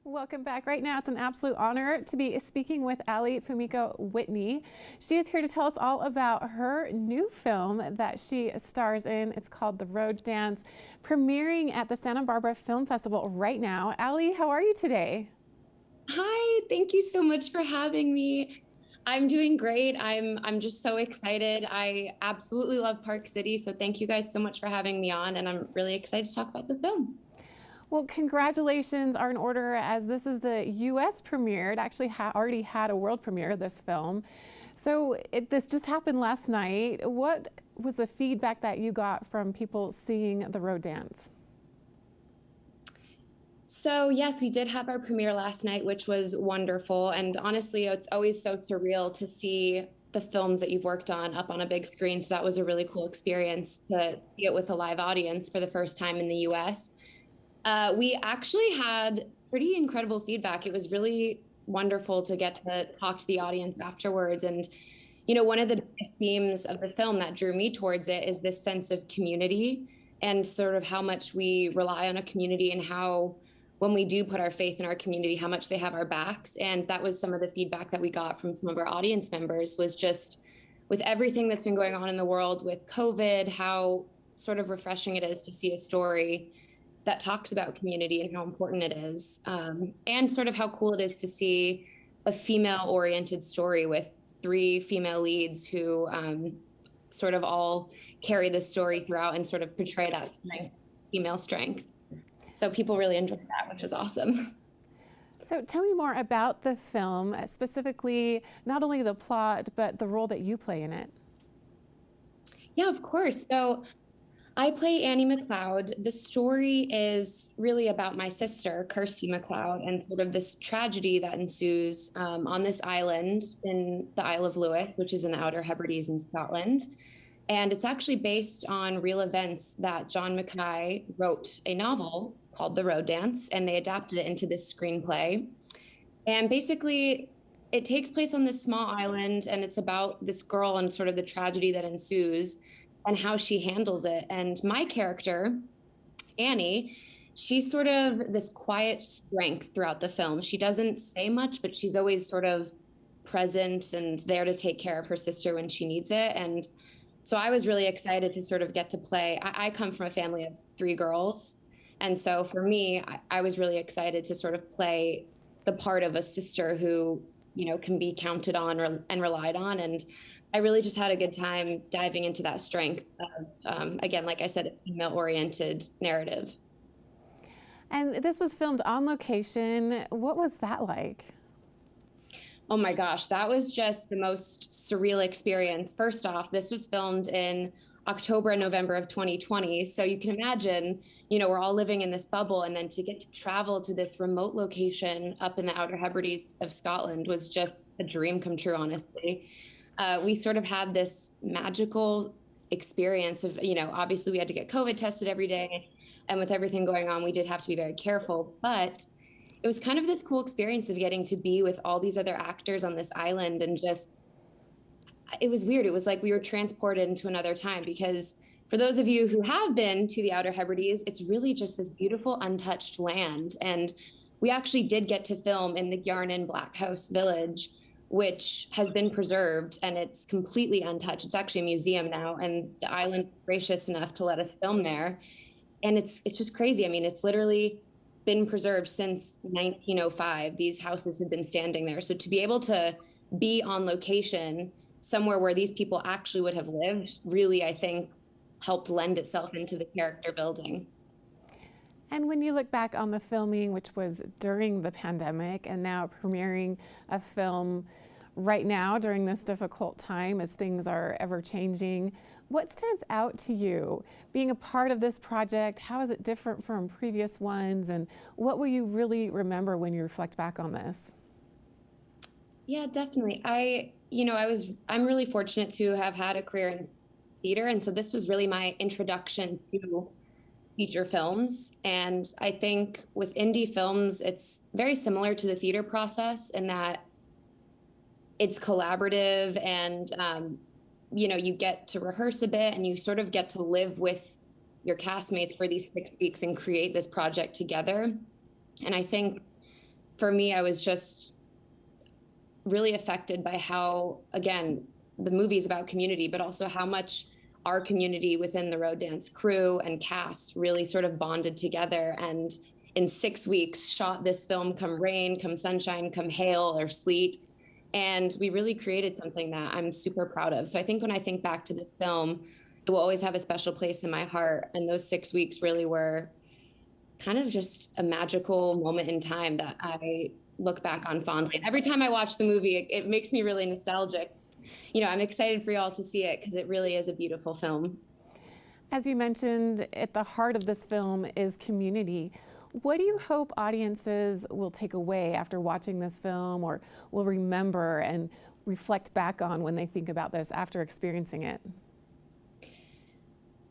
Welcome back. Right now, it's an absolute honor to be speaking with Fumiko Whitney. She is here to tell us all about her new film that she stars in. It's called The Road Dance, premiering at the Santa Barbara Film Festival right now. Ali, how are you today? Hi, thank you so much for having me. I'm doing great. I'm just so excited. I absolutely love Park City, so thank you guys so much for having me on, and I'm really excited to talk about the film. Well, congratulations are in order as this is the U.S. premiere. It actually already had a world premiere, this film. So this just happened last night. What was the feedback that you got from people seeing The Road Dance? So, yes, we did have our premiere last night, which was wonderful. And honestly, it's always so surreal to see the films that you've worked on up on a big screen. So that was a really cool experience to see it with a live audience for the first time in the US. We actually had pretty incredible feedback. It was really wonderful to get to talk to the audience afterwards. And, one of the biggest themes of the film that drew me towards it is this sense of community and sort of how much we rely on a community and how, when we do put our faith in our community, how much they have our backs. And that was some of the feedback that we got from some of our audience members, was just with everything that's been going on in the world with COVID, how sort of refreshing it is to see a story that talks about community and how important it is, and sort of how cool it is to see a female-oriented story with three female leads who sort of all carry the story throughout and sort of portray that strength, female strength. So people really enjoyed that, which was awesome. So tell me more about the film, specifically not only the plot, but the role that you play in it. Yeah, of course. So I play Annie McLeod. The story is really about my sister, Kirsty McLeod, and sort of this tragedy that ensues on this island in the Isle of Lewis, which is in the Outer Hebrides in Scotland. And it's actually based on real events that John MacKay wrote a novel called The Road Dance, and they adapted it into this screenplay. And basically, it takes place on this small island, and it's about this girl and sort of the tragedy that ensues and how she handles it. And my character, Annie, she's sort of this quiet strength throughout the film. She doesn't say much, but she's always sort of present and there to take care of her sister when she needs it. And so I was really excited to sort of get to play. I come from a family of three girls. And so for me, I was really excited to sort of play the part of a sister who, can be counted on and relied on. And I really just had a good time diving into that strength of, again, like I said, a female oriented narrative. And this was filmed on location. What was that like? Oh my gosh, that was just the most surreal experience. First off, this was filmed in October and November of 2020. So you can imagine, we're all living in this bubble. And then to get to travel to this remote location up in the Outer Hebrides of Scotland was just a dream come true, honestly. We sort of had this magical experience of, obviously we had to get COVID tested every day. And with everything going on, we did have to be very careful. But it was kind of this cool experience of getting to be with all these other actors on this island, and just, it was weird. It was like we were transported into another time, because for those of you who have been to the Outer Hebrides, it's really just this beautiful untouched land. And we actually did get to film in the Yarnan Black House Village, which has been preserved and it's completely untouched. It's actually a museum now, and the island is gracious enough to let us film there. And it's just crazy. I mean, it's literally been preserved since 1905. These houses have been standing there. So to be able to be on location somewhere where these people actually would have lived really, I think, helped lend itself into the character building. And when you look back on the filming, which was during the pandemic, and now premiering a film right now during this difficult time as things are ever changing, what stands out to you being a part of this project? How is it different from previous ones? And what will you really remember when you reflect back on this? Yeah, definitely. I'm really fortunate to have had a career in theater. And so this was really my introduction to feature films. And I think with indie films, it's very similar to the theater process in that it's collaborative, and you get to rehearse a bit and you sort of get to live with your castmates for these 6 weeks and create this project together. And I think for me, I was just really affected by how, again, the movie's about community, but also how much our community within the road dance crew and cast really sort of bonded together, and in 6 weeks shot this film, come rain, come sunshine, come hail or sleet. And we really created something that I'm super proud of. So I think when I think back to this film, it will always have a special place in my heart. And those 6 weeks really were kind of just a magical moment in time that I look back on fondly. And every time I watch the movie, it makes me really nostalgic. You know, I'm excited for y'all to see it because it really is a beautiful film. As you mentioned, at the heart of this film is community. What do you hope audiences will take away after watching this film, or will remember and reflect back on when they think about this after experiencing it?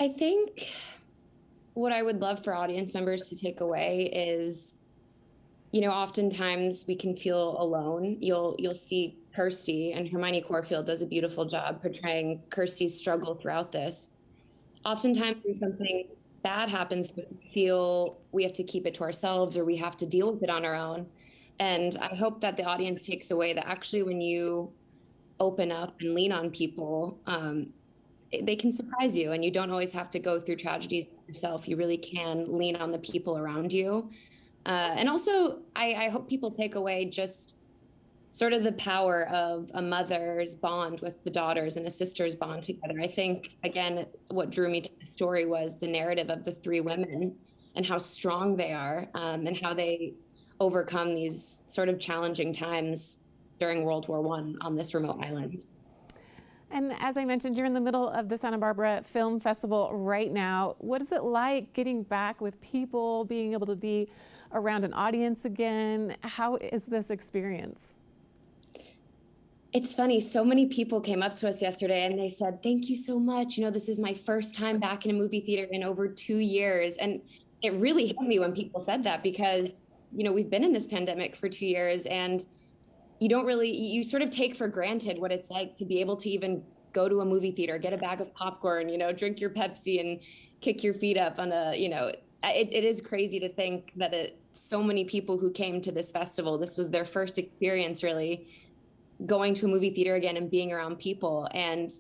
I think what I would love for audience members to take away is, you know, oftentimes we can feel alone. You'll see Kirsty, and Hermione Corfield does a beautiful job portraying Kirsty's struggle throughout this. Oftentimes when something bad happens, we feel we have to keep it to ourselves or we have to deal with it on our own. And I hope that the audience takes away that actually when you open up and lean on people, they can surprise you, and you don't always have to go through tragedies yourself. You really can lean on the people around you. And also, I hope people take away just sort of the power of a mother's bond with the daughters and a sister's bond together. I think, again, what drew me to the story was the narrative of the three women and how strong they are, and how they overcome these sort of challenging times during World War I on this remote island. And as I mentioned, you're in the middle of the Santa Barbara Film Festival right now. What is it like getting back with people, being able to be around an audience again? How is this experience? It's funny, so many people came up to us yesterday and they said, thank you so much. You know, this is my first time back in a movie theater in over 2 years. And it really hit me when people said that, because, you know, we've been in this pandemic for 2 years, and you sort of take for granted what it's like to be able to even go to a movie theater, get a bag of popcorn, you know, drink your Pepsi and kick your feet up on a, you know, it is crazy to think that so many people who came to this festival, this was their first experience really going to a movie theater again and being around people. And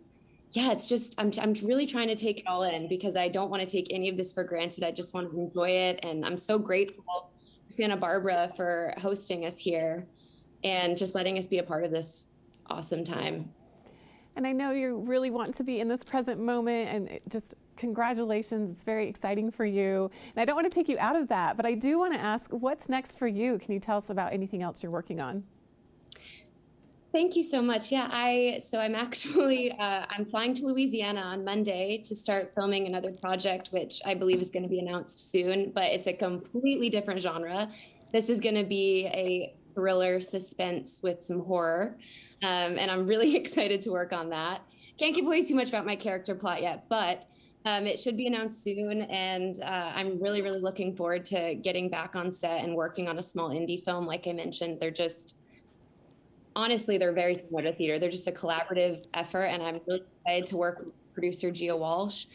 yeah, it's just, I'm really trying to take it all in, because I don't want to take any of this for granted. I just want to enjoy it. And I'm so grateful to Santa Barbara for hosting us here and just letting us be a part of this awesome time. And I know you really want to be in this present moment, and just congratulations. It's very exciting for you. And I don't want to take you out of that, but I do want to ask, what's next for you? Can you tell us about anything else you're working on? Thank you so much. Yeah, I'm actually, I'm flying to Louisiana on Monday to start filming another project, which I believe is going to be announced soon, but it's a completely different genre. This is going to be a thriller suspense with some horror. And I'm really excited to work on that. Can't give away too much about my character plot yet, but it should be announced soon. And I'm really, really looking forward to getting back on set and working on a small indie film. Like I mentioned, honestly, they're very similar to theater. They're just a collaborative effort, and I'm really excited to work with producer Gia Walsh.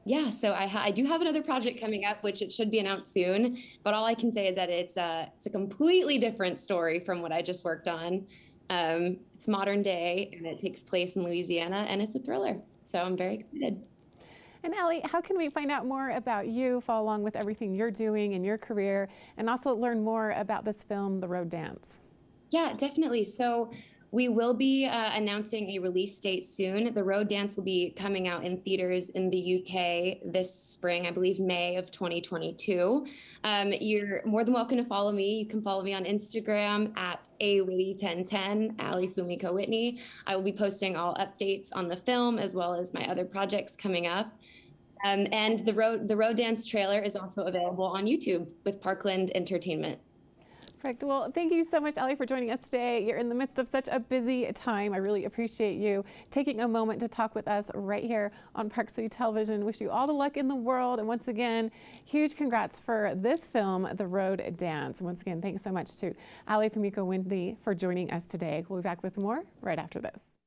Yeah, so I do have another project coming up, which it should be announced soon. But all I can say is that it's a completely different story from what I just worked on. It's modern day, and it takes place in Louisiana, and it's a thriller. So I'm very excited. And Allie, how can we find out more about you, follow along with everything you're doing in your career, and also learn more about this film, The Road Dance? Yeah, definitely. So we will be announcing a release date soon. The Road Dance will be coming out in theaters in the UK this spring, I believe May of 2022. You're more than welcome to follow me. You can follow me on Instagram at awitty1010, Allie Fumiko Whitney. I will be posting all updates on the film as well as my other projects coming up. And the Road Dance trailer is also available on YouTube with Parkland Entertainment. Perfect. Well, thank you so much, Allie, for joining us today. You're in the midst of such a busy time. I really appreciate you taking a moment to talk with us right here on Park City Television. Wish you all the luck in the world. And once again, huge congrats for this film, The Road Dance. Once again, thanks so much to Allie Fumiko Whitney for joining us today. We'll be back with more right after this.